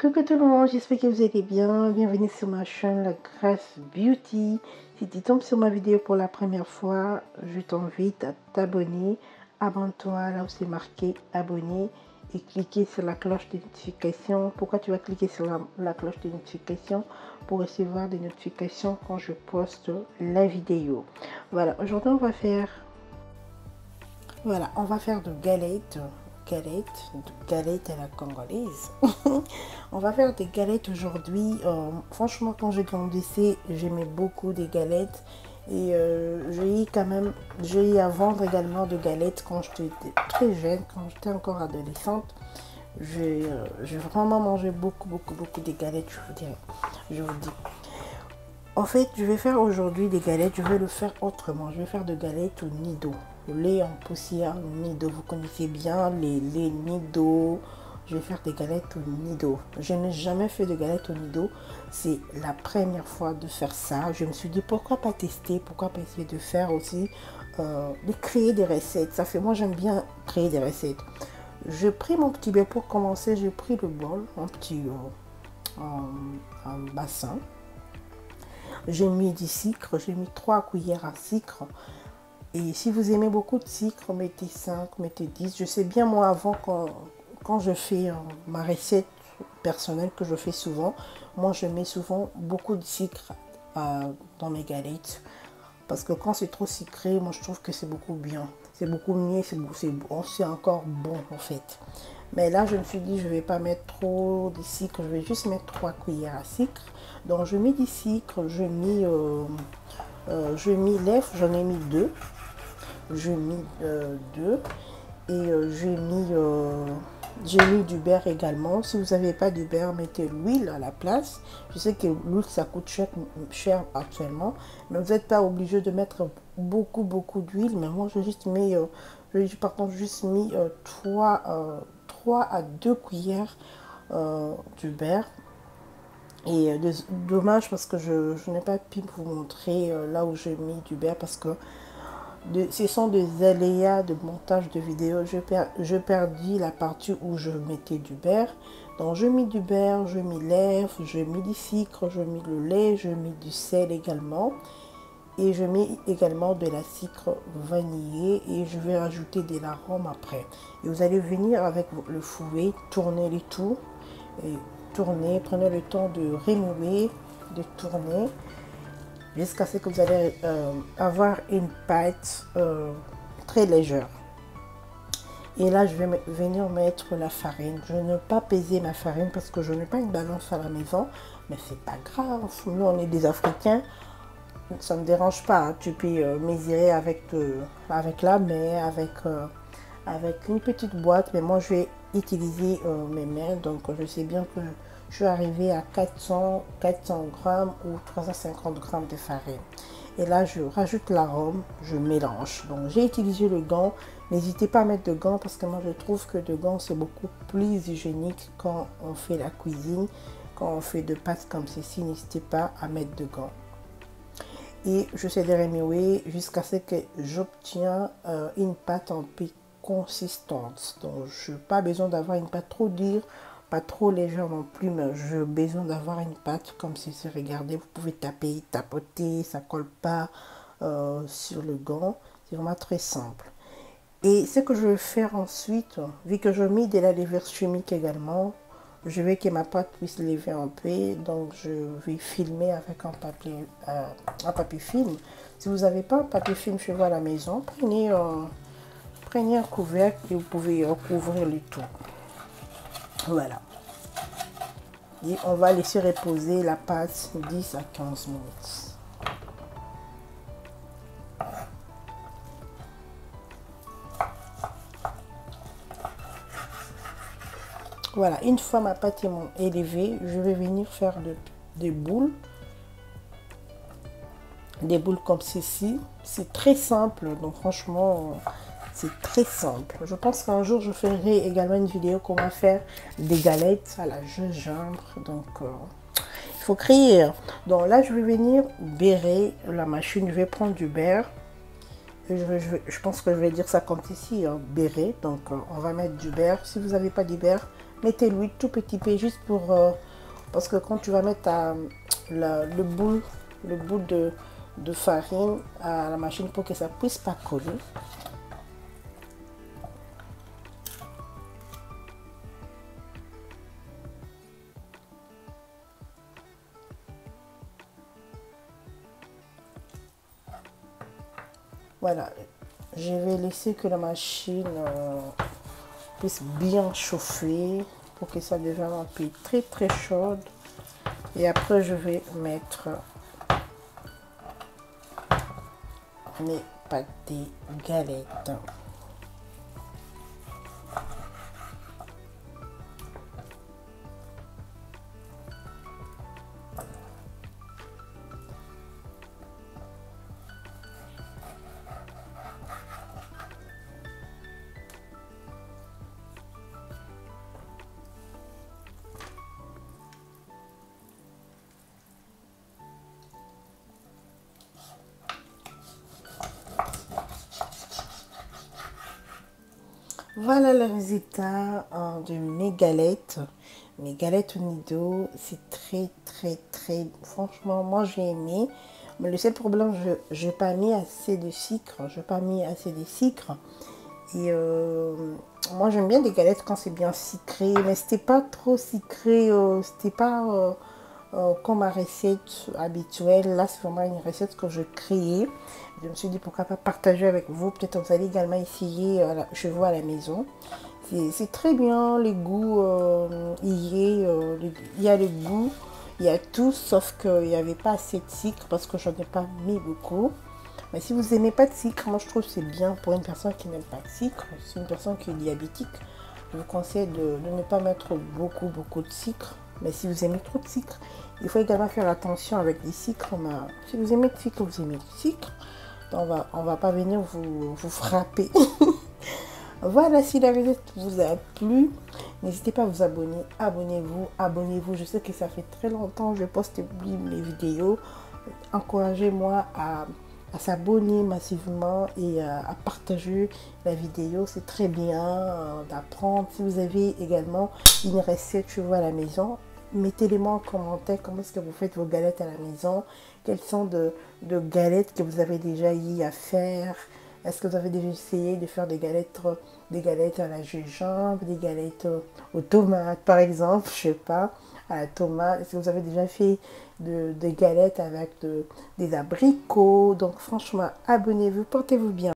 Coucou tout le monde, j'espère que vous allez bien. Bienvenue sur ma chaîne La Grâce Beauty. Si tu tombes sur ma vidéo pour la première fois, je t'invite à t'abonner. Abonne-toi là où c'est marqué abonner et cliquer sur la cloche de notification. Pourquoi tu vas cliquer sur la cloche de notification? Pour recevoir des notifications quand je poste la vidéo. Voilà, aujourd'hui on va faire de galettes à la congolaise. On va faire des galettes aujourd'hui. Franchement, quand j'ai grandissé, j'aimais beaucoup des galettes. Et j'ai eu à vendre également de galettes quand j'étais très jeune, quand j'étais encore adolescente. J'ai vraiment mangé beaucoup de galettes, je vous dis. En fait, je vais faire aujourd'hui des galettes, je vais le faire autrement. Je vais faire de galettes au nido. Le lait en poussière, nido. Vous connaissez bien les nido. Je vais faire des galettes au nido. Je n'ai jamais fait de galettes au nido. C'est la première fois de faire ça. Je me suis dit pourquoi pas tester, pourquoi pas essayer de faire aussi, de créer des recettes. Ça fait, moi j'aime bien créer des recettes. J'ai pris mon petit bol pour commencer. J'ai pris le bol, un bassin. J'ai mis du sucre, j'ai mis 3 cuillères à sucre. Et si vous aimez beaucoup de sucre, mettez 5, mettez 10. Je sais bien, moi, avant, quand je fais ma recette personnelle que je fais souvent, moi, je mets souvent beaucoup de sucre dans mes galettes. Parce que quand c'est trop sucré, moi, je trouve que c'est beaucoup bien. C'est beaucoup mieux, c'est encore bon, en fait. Mais là, je me suis dit, je ne vais pas mettre trop de sucre. Je vais juste mettre 3 cuillères à sucre. Donc, je mets du sucre. Je mets l'œuf. J'en ai mis 2. Je mets 2. Et j'ai mis du beurre également. Si vous n'avez pas de beurre, mettez l'huile à la place. Je sais que l'huile, ça coûte cher actuellement. Mais vous n'êtes pas obligé de mettre beaucoup d'huile. Mais moi, j'ai juste mis 3 à 2 cuillères du beurre. Et dommage parce que je n'ai pas pu vous montrer là où j'ai mis du beurre parce que ce sont des aléas de montage de vidéo. Je perdis la partie où je mettais du beurre. Donc je mets du beurre, je mets l'œuf, je mets du sucre, je mets le lait, je mets du sel également. Et je mets également de la sucre vanillée et je vais rajouter de l'arôme après. Et vous allez venir avec le fouet, tourner les tours et tourner, prenez le temps de remuer, de tourner jusqu'à ce que vous allez avoir une pâte très légère. Et là, je vais venir mettre la farine. Je ne vais pas peser ma farine parce que je n'ai pas une balance à la maison, mais c'est pas grave. Nous, on est des Africains. Ça ne me dérange pas, hein. Tu peux mesurer avec la main, avec une petite boîte, mais moi je vais utiliser mes mains, donc je sais bien que je suis arrivée à 400 grammes ou 350 grammes de farine. Et là je rajoute l'arôme, je mélange. Donc j'ai utilisé le gant, n'hésitez pas à mettre de gants parce que moi je trouve que de gants c'est beaucoup plus hygiénique quand on fait la cuisine, quand on fait de pâtes comme ceci, n'hésitez pas à mettre de gants. Et je sais de remuer jusqu'à ce que j'obtiens une pâte un peu consistante. Donc je n'ai pas besoin d'avoir une pâte trop dure, pas trop légère non plus, mais j'ai besoin d'avoir une pâte comme ceci. Regardez, vous pouvez taper, tapoter, ça ne colle pas sur le gant. C'est vraiment très simple. Et ce que je vais faire ensuite, vu que je mets de la levure chimique également, je veux que ma pâte puisse lever un peu, donc je vais filmer avec un papier film. Si vous n'avez pas un papier film chez vous à la maison, prenez un couvercle et vous pouvez couvrir le tout. Voilà. Et on va laisser reposer la pâte 10 à 15 minutes. Voilà, une fois ma pâte est levée, je vais venir faire des boules comme ceci. C'est très simple, donc franchement, c'est très simple. Je pense qu'un jour, je ferai également une vidéo comment faire des galettes à la gingembre. Donc, il faut créer. Donc là, je vais venir beurrer la machine. Je vais prendre du beurre. Je pense que je vais dire ça comme ici, hein, beurrer. Donc, on va mettre du beurre. Si vous n'avez pas du beurre, Mettez l'huile tout petit peu juste pour... parce que quand tu vas mettre le boule de farine à la machine pour que ça puisse pas coller. Voilà, je vais laisser que la machine puisse bien chauffer pour que ça devienne un peu très très chaude. Et après, je vais mettre mes pâtés galettes. Voilà le résultat de mes galettes. Mes galettes au nido, c'est très, franchement, moi j'ai aimé. Mais le seul problème, je n'ai pas mis assez de sucre. Je n'ai pas mis assez de sucre. Et moi j'aime bien des galettes quand c'est bien sucré. Mais c'était pas trop sucré. C'était pas comme ma recette habituelle. Là, c'est vraiment une recette que je créais. Je me suis dit pourquoi pas partager avec vous. Peut-être vous allez également essayer chez vous à la maison. C'est très bien, les goûts, il y a le goût, il y a tout, sauf qu'il n'y avait pas assez de sucre parce que j'en ai pas mis beaucoup. Mais si vous n'aimez pas de sucre, moi je trouve que c'est bien pour une personne qui n'aime pas de sucre. C'est une personne qui est diabétique. Je vous conseille de ne pas mettre beaucoup de sucre. Mais si vous aimez trop de sucre, il faut également faire attention avec les sucres. Si vous aimez le sucre, vous aimez le sucre. On va pas venir vous frapper. Voilà, si la vidéo vous a plu, n'hésitez pas à vous abonner. Abonnez-vous. Je sais que ça fait très longtemps que je poste mes vidéos. Encouragez-moi à s'abonner massivement et à partager la vidéo. C'est très bien d'apprendre. Si vous avez également une recette chez vous à la maison, mettez-les-moi en commentaire comment est-ce que vous faites vos galettes à la maison. Quelles sont de galettes que vous avez déjà eu à faire. Est-ce que vous avez déjà essayé de faire des galettes à la gingembre, des galettes aux tomates par exemple, je sais pas, à la tomate. Est-ce que vous avez déjà fait des galettes avec des abricots? Donc franchement, abonnez-vous, portez-vous bien.